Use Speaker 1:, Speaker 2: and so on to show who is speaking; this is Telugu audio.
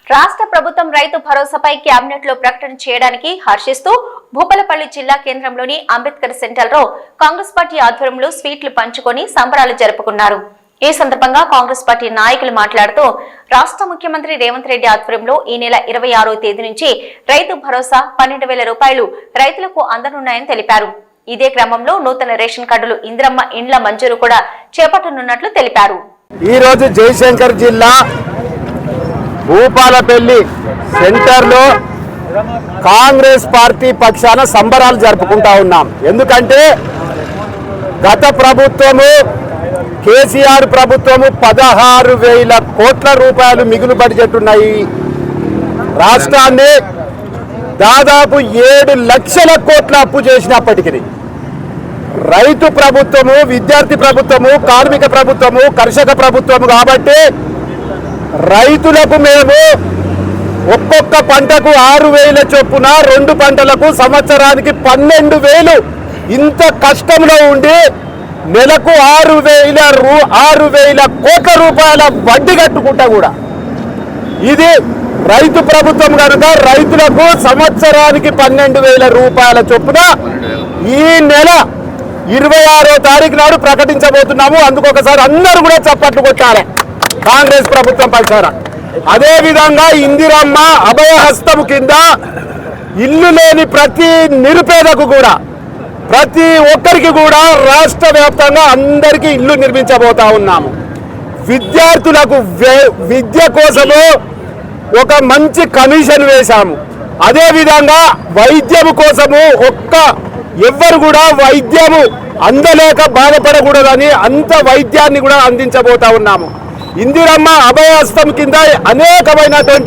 Speaker 1: రాష్ట్ర ప్రభుత్వం రైతు భరోసాపై కేబినెట్ లో ప్రకటన చేయడానికి హర్షిస్తూ భూపాలపల్లి జిల్లా కేంద్రంలోని అంబేద్కర్ సెంటర్ లో కాంగ్రెస్ పార్టీ ఆధ్వర్యంలో స్వీట్లు పంచుకొని సంబరాలు జరుపుకున్నారు. ఈ సందర్భంగా కాంగ్రెస్ పార్టీ నాయకులు మాట్లాడుతూ రాష్ట్ర ముఖ్యమంత్రి రేవంత్ రెడ్డి ఆధ్వర్యంలో ఈ నెల 26వ తేదీ నుంచి రైతు భరోసా 12,000 రూపాయలు రైతులకు అందనున్నాయని తెలిపారు. ఇదే క్రమంలో నూతన రేషన్ కార్డులు ఇంద్రమ్మ ఇండ్ల మంజూరు కూడా చేపట్టనున్నట్లు తెలిపారు.
Speaker 2: ఈ రోజు జయశంకర్ జిల్లా భూపాలపల్లి సెంటర్లో కాంగ్రెస్ పార్టీ పక్షాన సంబరాలు జరుపుకుంటా ఉన్నాం. ఎందుకంటే గత ప్రభుత్వము కేసీఆర్ ప్రభుత్వము 16,000 కోట్ల రూపాయలు మిగులు బడ్జెట్ ఉన్నాయి. రాష్ట్రాన్ని దాదాపు 7 లక్షల కోట్ల అప్పు చేసినప్పటికీ రైతు ప్రభుత్వము, విద్యార్థి ప్రభుత్వము, కార్మిక ప్రభుత్వము, కర్షక ప్రభుత్వము కాబట్టి రైతులకు మేము ఒక్కొక్క పంటకు 6,000 చొప్పున 2 పంటలకు సంవత్సరానికి 12,000 ఇంత కష్టంలో ఉండి నెలకు 6,000 కోట్ల రూపాయల వడ్డీ కట్టుకుంటా కూడా ఇది రైతు ప్రభుత్వం కనుక రైతులకు సంవత్సరానికి 12,000 రూపాయల చొప్పున ఈ నెల 26వ తారీఖు నాడు ప్రకటించబోతున్నాము. అందుకు ఒకసారి అందరూ కూడా చప్పట్లు కొట్టాలి కాంగ్రెస్ ప్రభుత్వం పక్షాన. అదేవిధంగా ఇందిరమ్మ అభయహస్తం కింద ఇల్లు లేని ప్రతి నిరుపేదకు కూడా ప్రతి ఒక్కరికి కూడా రాష్ట్ర వ్యాప్తంగా అందరికీ ఇల్లు నిర్మించబోతా ఉన్నాము. విద్యార్థులకు విద్య కోసము ఒక మంచి కమిషన్ వేశాము. అదేవిధంగా వైద్యము కోసము ఎవ్వరు కూడా వైద్యము అందలేక బాధపడకూడదని అంత వైద్యాన్ని కూడా అందించబోతా ఉన్నాము. ఇందిరమ్మ అభయహస్తం కింద అనేకమైనటువంటి